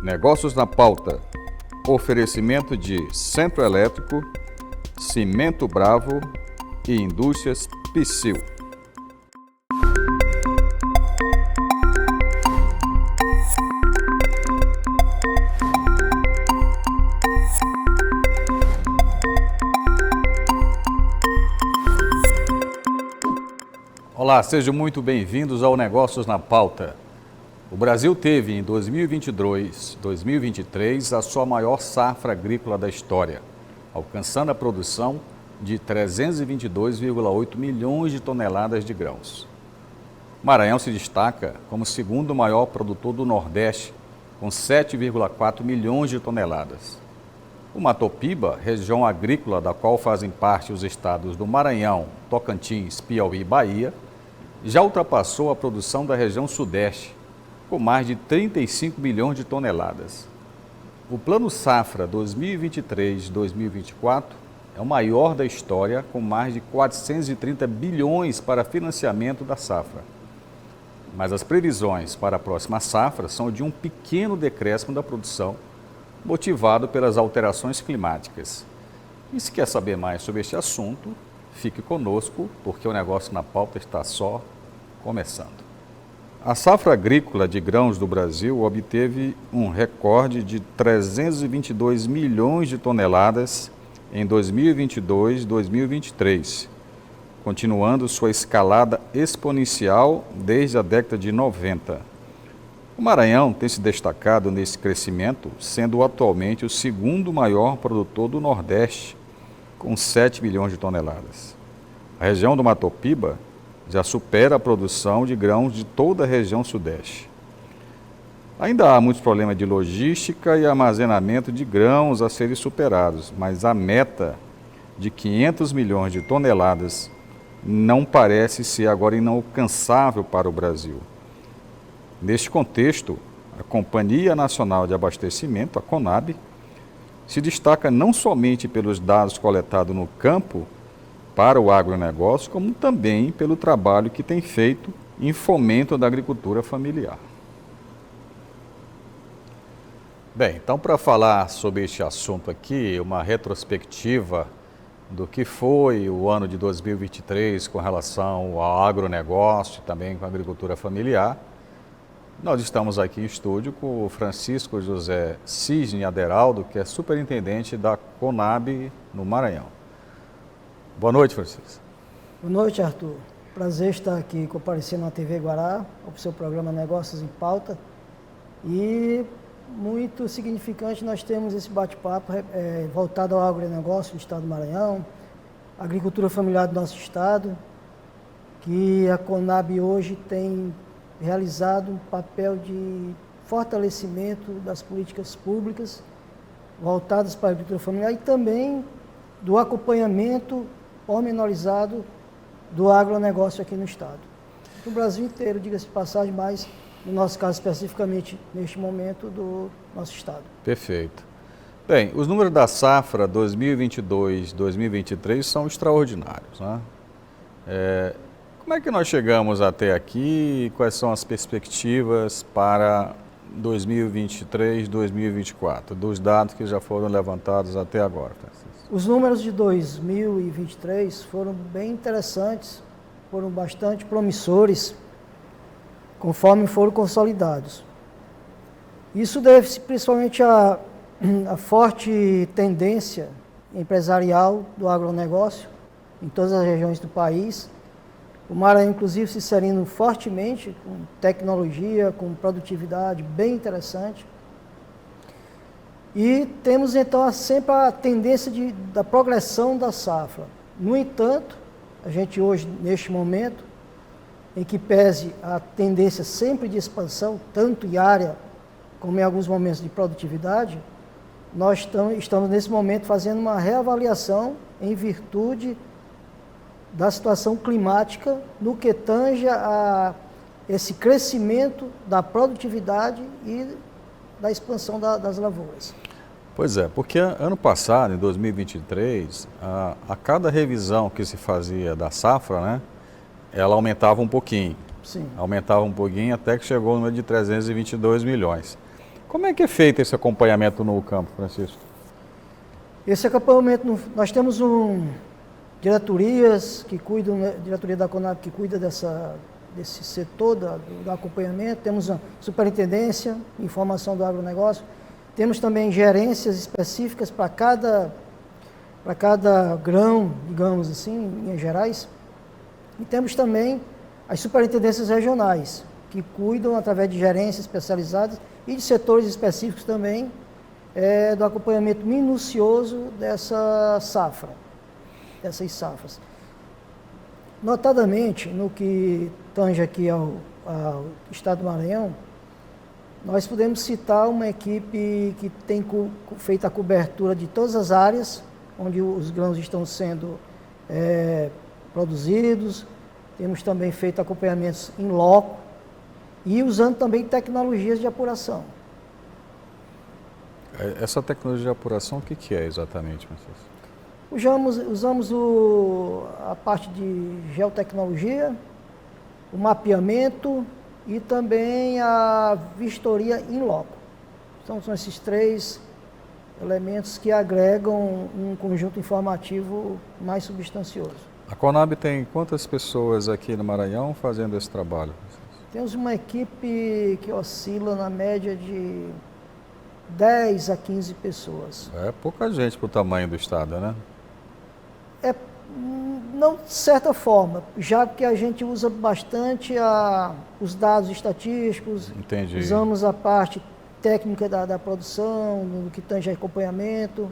Negócios na pauta. Oferecimento de Centro Elétrico, Cimento Bravo e Indústrias Psyll. Olá, sejam muito bem-vindos ao Negócios na Pauta. O Brasil teve em 2022-2023 a sua maior safra agrícola da história, alcançando a produção de 322,8 milhões de toneladas de grãos. O Maranhão se destaca como o segundo maior produtor do Nordeste, com 7,4 milhões de toneladas. O Matopiba, região agrícola da qual fazem parte os estados do Maranhão, Tocantins, Piauí e Bahia, já ultrapassou a produção da região Sudeste, com mais de 35 milhões de toneladas. O Plano Safra 2023-2024 é o maior da história, com mais de 430 bilhões para financiamento da safra. Mas as previsões para a próxima safra são de um pequeno decréscimo da produção, motivado pelas alterações climáticas. E se quer saber mais sobre este assunto, fique conosco, porque o Negócio na Pauta está só começando. A safra agrícola de grãos do Brasil obteve um recorde de 322 milhões de toneladas em 2022-2023, continuando sua escalada exponencial desde a década de 90. O Maranhão tem se destacado nesse crescimento, sendo atualmente o segundo maior produtor do Nordeste, com 7 milhões de toneladas. A região do Matopiba já supera a produção de grãos de toda a região Sudeste. Ainda há muitos problemas de logística e armazenamento de grãos a serem superados, mas a meta de 500 milhões de toneladas não parece ser agora inalcançável para o Brasil. Neste contexto, a Companhia Nacional de Abastecimento, a CONAB, se destaca não somente pelos dados coletados no campo para o agronegócio, como também pelo trabalho que tem feito em fomento da agricultura familiar. Bem, então para falar sobre este assunto aqui, uma retrospectiva do que foi o ano de 2023 com relação ao agronegócio e também com a agricultura familiar, nós estamos aqui em estúdio com o Francisco José Cisne Aderaldo, que é superintendente da CONAB no Maranhão. Boa noite, Francisco. Boa noite, Arthur. Prazer estar aqui comparecendo na TV Guará, ao seu programa Negócios em Pauta. E muito significante, nós temos esse bate-papo voltado ao agronegócio do estado do Maranhão, agricultura familiar do nosso estado, que a CONAB hoje tem realizado um papel de fortalecimento das políticas públicas voltadas para a agricultura familiar e também do acompanhamento pormenorizado do agronegócio aqui no estado. No Brasil inteiro, diga-se de passagem, mas no nosso caso especificamente neste momento do nosso estado. Perfeito. Bem, os números da safra 2022-2023 são extraordinários, né? Como é que nós chegamos até aqui? Quais são as perspectivas para 2023-2024, dos dados que já foram levantados até agora, Francisco? Os números de 2023 foram bem interessantes, foram bastante promissores, conforme foram consolidados. Isso deve-se principalmente à forte tendência empresarial do agronegócio em todas as regiões do país. O Maranhão, inclusive, se inserindo fortemente com tecnologia, com produtividade bem interessante. E temos, então, sempre a tendência da progressão da safra. No entanto, a gente hoje, neste momento, em que pese a tendência sempre de expansão, tanto em área como em alguns momentos de produtividade, nós estamos, nesse momento, fazendo uma reavaliação em virtude da situação climática no que tange a esse crescimento da produtividade e da expansão das lavouras. Pois é, porque ano passado, em 2023, a cada revisão que se fazia da safra, né, ela aumentava um pouquinho. Sim. Aumentava um pouquinho até que chegou no número de 322 milhões. Como é que é feito esse acompanhamento no campo, Francisco? Esse acompanhamento, nós temos diretorias que cuidam, né, diretoria da Conab que cuida desse setor do acompanhamento, temos a superintendência, informação do agronegócio, temos também gerências específicas para cada grão, digamos assim, em linhas gerais, e temos também as superintendências regionais, que cuidam através de gerências especializadas e de setores específicos também do acompanhamento minucioso dessas safras. Notadamente, no que tange aqui ao Estado do Maranhão, nós podemos citar uma equipe que tem feito a cobertura de todas as áreas onde os grãos estão sendo produzidos. Temos também feito acompanhamentos em loco e usando também tecnologias de apuração. Essa tecnologia de apuração, o que é exatamente, Francisco? Usamos a parte de geotecnologia, o mapeamento e também a vistoria in loco. Então, são esses 3 elementos que agregam um conjunto informativo mais substancioso. A Conab tem quantas pessoas aqui no Maranhão fazendo esse trabalho? Temos uma equipe que oscila na média de 10 a 15 pessoas. É pouca gente para o tamanho do estado, né? Não de certa forma, já que a gente usa bastante os dados estatísticos. Entendi. Usamos a parte técnica da produção, no que tange acompanhamento.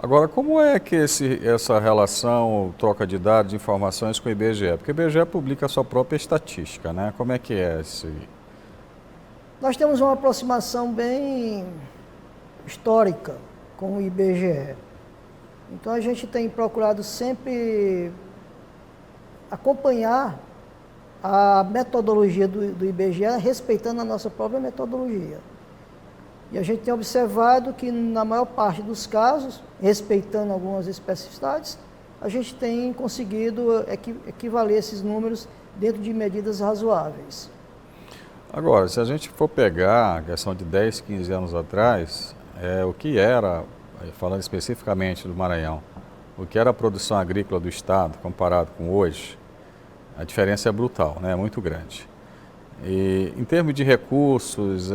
Agora, como é que essa relação, troca de dados, de informações com o IBGE? Porque o IBGE publica a sua própria estatística, né? Como é que é esse? Nós temos uma aproximação bem histórica com o IBGE. Então, a gente tem procurado sempre acompanhar a metodologia do IBGE, respeitando a nossa própria metodologia. E a gente tem observado que, na maior parte dos casos, respeitando algumas especificidades, a gente tem conseguido equivaler esses números dentro de medidas razoáveis. Agora, se a gente for pegar a questão de 10, 15 anos atrás, o que era, falando especificamente do Maranhão, o que era a produção agrícola do estado comparado com hoje, a diferença é brutal, né? É muito grande. E em termos de recursos,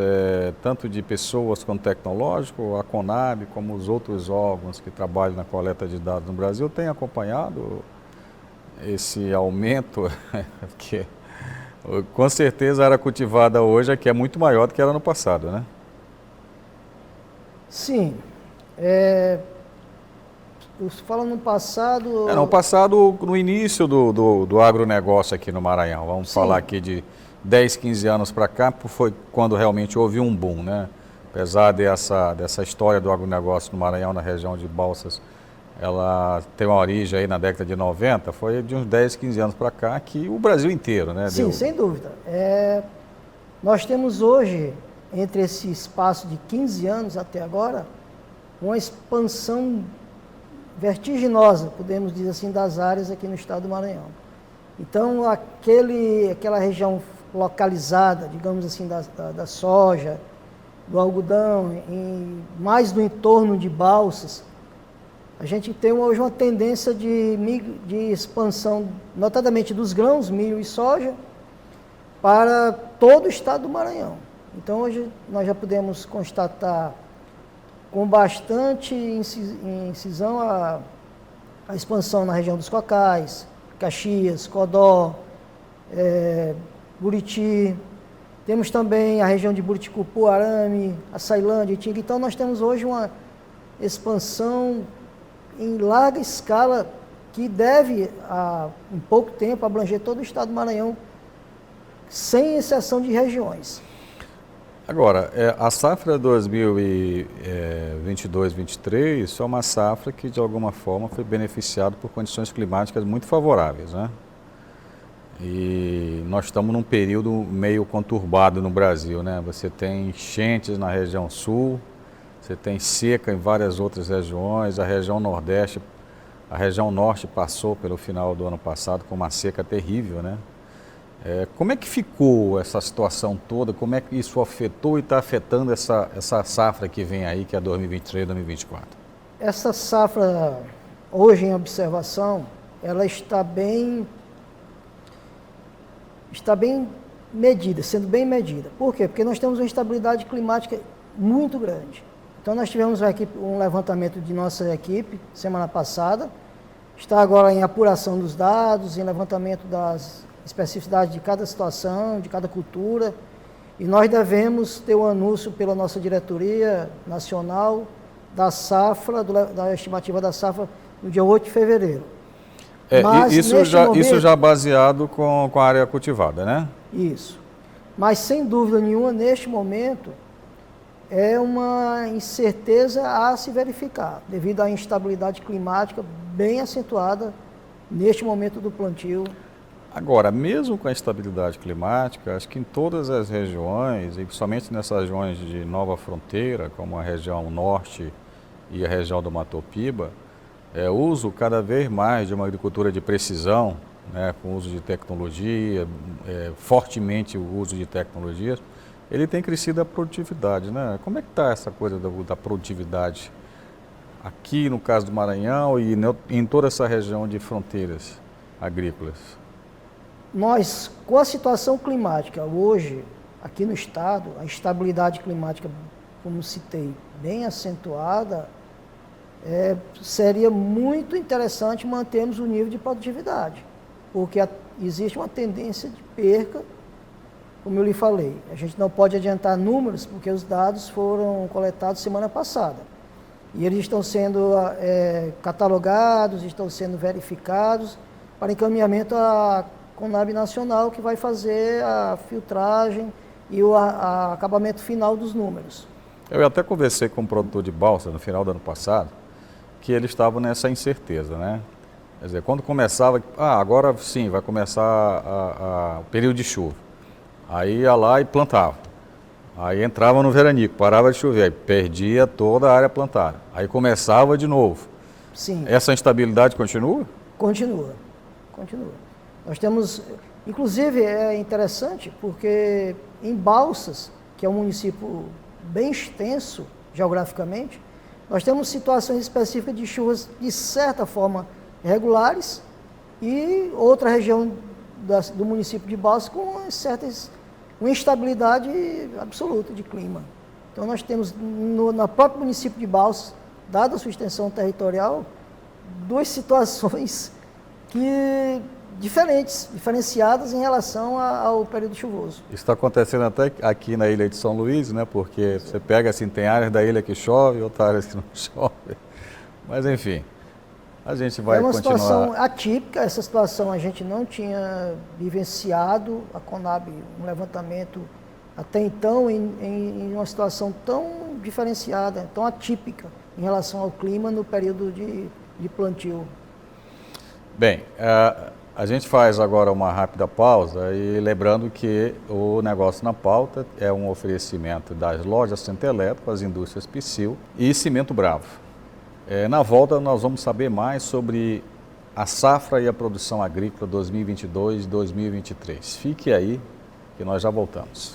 tanto de pessoas quanto tecnológico, a Conab, como os outros órgãos que trabalham na coleta de dados no Brasil, têm acompanhado esse aumento, que com certeza a área cultivada hoje é muito maior do que era no passado, né? Sim. Falando no passado... No passado, no início do agronegócio aqui no Maranhão, vamos falar aqui de 10, 15 anos para cá, foi quando realmente houve um boom, né? Apesar dessa história do agronegócio no Maranhão, na região de Balsas, ela tem uma origem aí na década de 90, foi de uns 10, 15 anos para cá que o Brasil inteiro, né? Sim, sem dúvida. Nós temos hoje, entre esse espaço de 15 anos até agora, uma expansão vertiginosa, podemos dizer assim, das áreas aqui no estado do Maranhão. Então, aquela região localizada, digamos assim, da soja, do algodão, mais do entorno de Balsas, a gente tem hoje uma tendência de expansão, notadamente dos grãos, milho e soja, para todo o estado do Maranhão. Então, hoje nós já podemos constatar com bastante incisão a expansão na região dos Cocais, Caxias, Codó, Buriti. Temos também a região de Buriticupu, Arame, Açailândia, Itinga. Então, nós temos hoje uma expansão em larga escala que deve, em pouco tempo, abranger todo o estado do Maranhão, sem exceção de regiões. Agora, a safra 2022-23 é uma safra que, de alguma forma, foi beneficiada por condições climáticas muito favoráveis, né? E nós estamos num período meio conturbado no Brasil, né? Você tem enchentes na região sul, você tem seca em várias outras regiões, a região nordeste, a região norte passou pelo final do ano passado com uma seca terrível, né? Como é que ficou essa situação toda? Como é que isso afetou e está afetando essa safra que vem aí, que é 2023, 2024? Essa safra, hoje em observação, ela está bem medida, sendo bem medida. Por quê? Porque nós temos uma instabilidade climática muito grande. Então nós tivemos um levantamento de nossa equipe semana passada, está agora em apuração dos dados, em levantamento das especificidades de cada situação, de cada cultura, e nós devemos ter um anúncio pela nossa diretoria nacional da safra, da estimativa da safra, no dia 8 de fevereiro. Mas, isso já baseado com a área cultivada, né? Isso. Mas, sem dúvida nenhuma, neste momento, é uma incerteza a se verificar, devido à instabilidade climática bem acentuada neste momento do plantio. Agora, mesmo com a instabilidade climática, acho que em todas as regiões, e principalmente nessas regiões de nova fronteira, como a região norte e a região do Mato Piba, uso cada vez mais de uma agricultura de precisão, né, com uso de tecnologia, fortemente o uso de tecnologias, ele tem crescido a produtividade, né? Como é que está essa coisa da produtividade aqui no caso do Maranhão e em toda essa região de fronteiras agrícolas? Nós, com a situação climática hoje, aqui no estado, a instabilidade climática, como citei, bem acentuada, seria muito interessante mantermos o nível de produtividade, porque existe uma tendência de perca, como eu lhe falei. A gente não pode adiantar números, porque os dados foram coletados semana passada. E eles estão sendo catalogados, estão sendo verificados para encaminhamento à Conab Nacional, que vai fazer a filtragem e o acabamento final dos números. Eu até conversei com um produtor de balsa no final do ano passado, que eles estavam nessa incerteza, né? Quer dizer, quando começava, agora sim, vai começar o período de chuva. Aí ia lá e plantava. Aí entrava no veranico, parava de chover, aí perdia toda a área plantada. Aí começava de novo. Sim. Essa instabilidade continua? Continua. Nós temos, inclusive é interessante porque em Balsas, que é um município bem extenso geograficamente, nós temos situações específicas de chuvas de certa forma regulares e outra região do município de Balsas com uma instabilidade absoluta de clima. Então nós temos no próprio município de Balsas, dada a sua extensão territorial, duas situações diferenciadas em relação ao período chuvoso. Isso está acontecendo até aqui na ilha de São Luís, né? Porque você pega assim, tem áreas da ilha que chove, outras áreas que não chove. Mas enfim, a gente vai continuar. É uma situação atípica, essa situação a gente não tinha vivenciado, a Conab, um levantamento até então em uma situação tão diferenciada, tão atípica em relação ao clima no período de plantio. Bem, a gente faz agora uma rápida pausa e lembrando que o Negócio na Pauta é um oferecimento das lojas Centro Elétrico, as indústrias Psyll e Cimento Bravo. Na volta nós vamos saber mais sobre a safra e a produção agrícola 2022-2023. Fique aí que nós já voltamos.